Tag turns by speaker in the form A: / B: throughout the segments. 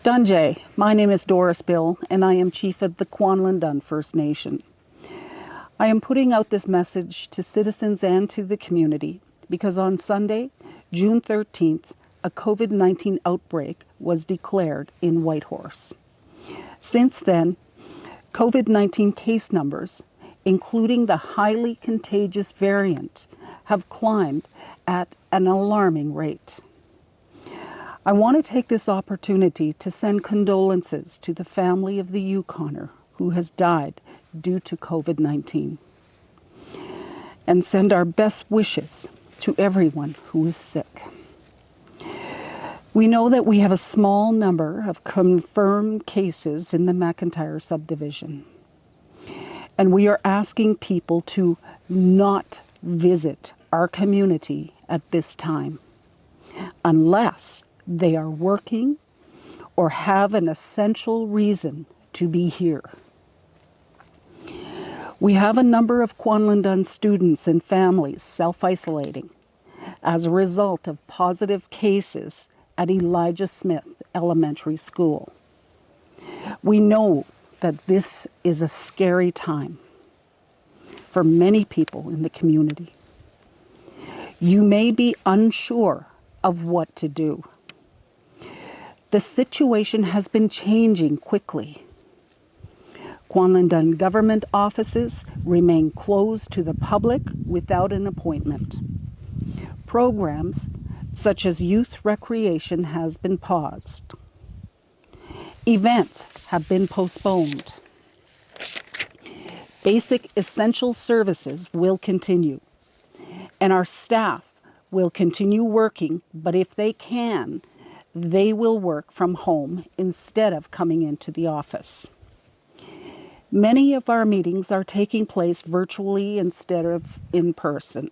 A: Dunjay, my name is Doris Bill, and I am Chief of the Kwanlin First Nation. I am putting out this message to citizens and to the community because on Sunday, June 13th, a COVID-19 outbreak was declared in Whitehorse. Since then, COVID-19 case numbers, including the highly contagious variant, have climbed at an alarming rate. I want to take this opportunity to send condolences to the family of the Yukoner who has died due to COVID-19, and send our best wishes to everyone who is sick. We know that we have a small number of confirmed cases in the McIntyre subdivision, and we are asking people to not visit our community at this time unless they are working or have an essential reason to be here. We have a number of Kwanlin students and families self-isolating as a result of positive cases at Elijah Smith Elementary School. We know that this is a scary time for many people in the community. You may be unsure of what to do. The situation has been changing quickly. Kwanlin government offices remain closed to the public without an appointment. Programs such as youth recreation has been paused. Events have been postponed. Basic essential services will continue, and our staff will continue working, but if they can, they will work from home instead of coming into the office. Many of our meetings are taking place virtually instead of in person.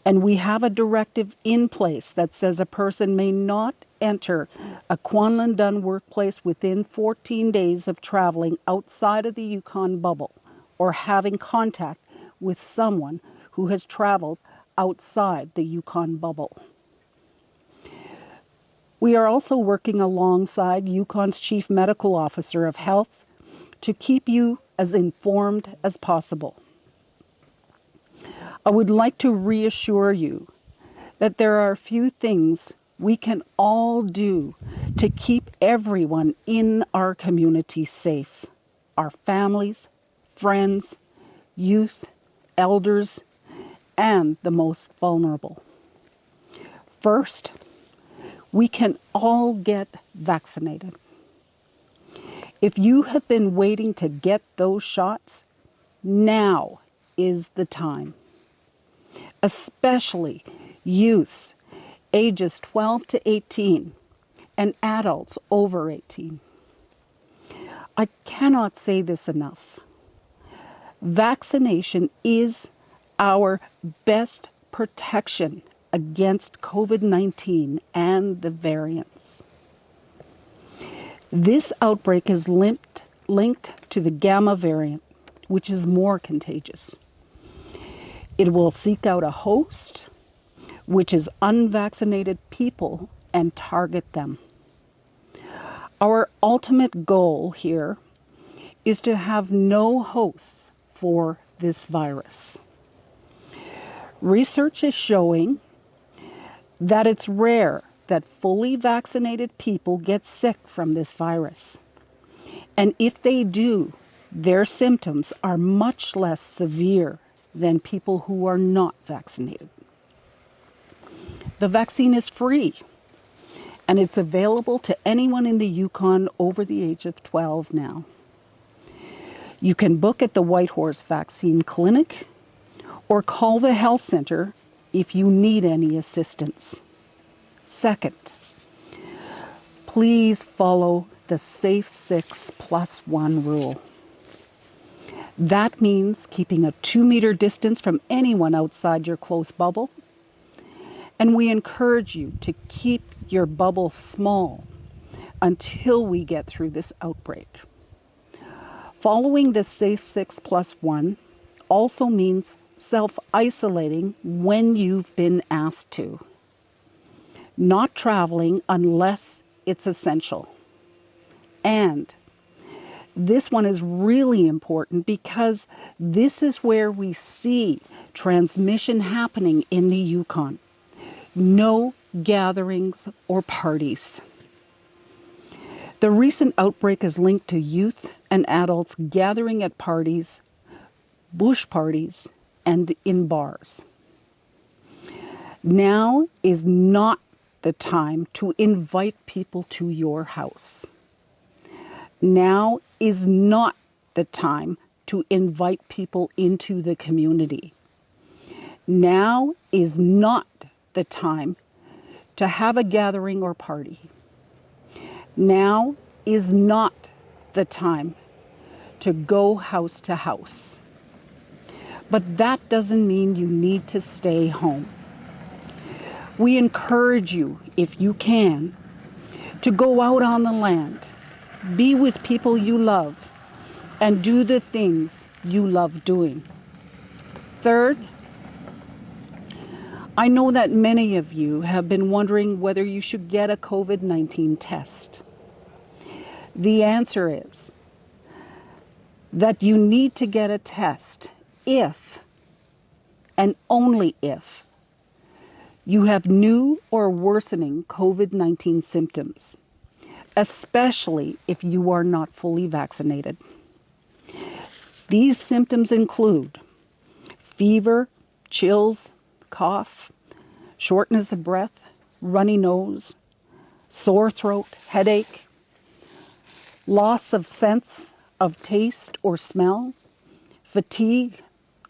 A: And we have a directive in place that says a person may not enter a Kwanlin workplace within 14 days of traveling outside of the Yukon bubble or having contact with someone who has traveled outside the Yukon bubble. We are also working alongside Yukon's Chief Medical Officer of Health to keep you as informed as possible. I would like to reassure you that there are a few things we can all do to keep everyone in our community safe. Our families, friends, youth, elders, and the most vulnerable. First, we can all get vaccinated. If you have been waiting to get those shots, now is the time. Especially youths ages 12 to 18 and adults over 18. I cannot say this enough. Vaccination is our best protection against COVID-19 and the variants. This outbreak is linked to the Gamma variant, which is more contagious. It will seek out a host, which is unvaccinated people, and target them. Our ultimate goal here is to have no hosts for this virus. Research is showing that it's rare that fully vaccinated people get sick from this virus. And if they do, their symptoms are much less severe than people who are not vaccinated. The vaccine is free, and it's available to anyone in the Yukon over the age of 12 now. You can book at the Whitehorse Vaccine Clinic or call the health center if you need any assistance. Second, please follow the Safe 6+1 rule. That means keeping a 2-meter distance from anyone outside your close bubble. And we encourage you to keep your bubble small until we get through this outbreak. Following the Safe 6+1 also means self-isolating when you've been asked to. Not traveling unless it's essential. And this one is really important because this is where we see transmission happening in the Yukon. No gatherings or parties. The recent outbreak is linked to youth and adults gathering at parties, bush parties, and in bars. Now is not the time to invite people to your house. Now is not the time to invite people into the community. Now is not the time to have a gathering or party. Now is not the time to go house to house. But that doesn't mean you need to stay home. We encourage you, if you can, to go out on the land, be with people you love, and do the things you love doing. Third, I know that many of you have been wondering whether you should get a COVID-19 test. The answer is that you need to get a test if, and only if, you have new or worsening COVID-19 symptoms, especially if you are not fully vaccinated. These symptoms include fever, chills, cough, shortness of breath, runny nose, sore throat, headache, loss of sense of taste or smell, fatigue,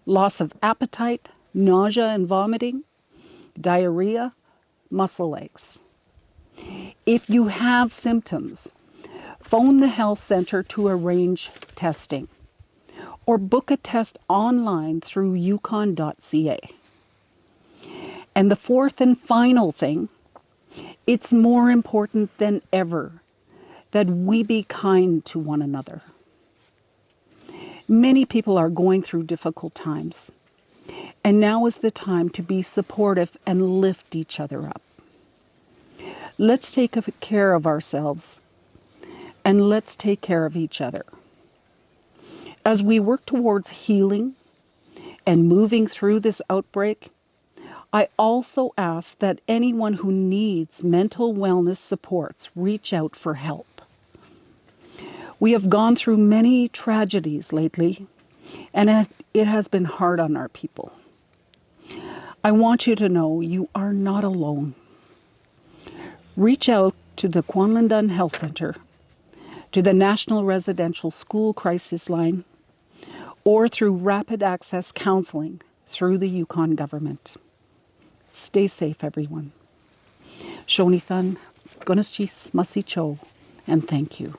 A: loss of appetite, nausea and vomiting, diarrhea, muscle aches. If you have symptoms, phone the health center to arrange testing or book a test online through yukon.ca. And the fourth and final thing, it's more important than ever that we be kind to one another. Many people are going through difficult times, and now is the time to be supportive and lift each other up. Let's take care of ourselves, and let's take care of each other. As we work towards healing and moving through this outbreak, I also ask that anyone who needs mental wellness supports reach out for help. We have gone through many tragedies lately, and it has been hard on our people. I want you to know you are not alone. Reach out to the Kwanlundun Health Center, to the National Residential School Crisis Line, or through Rapid Access Counseling through the Yukon government. Stay safe, everyone. Shonithan, Gunaschis Masicho, and thank you.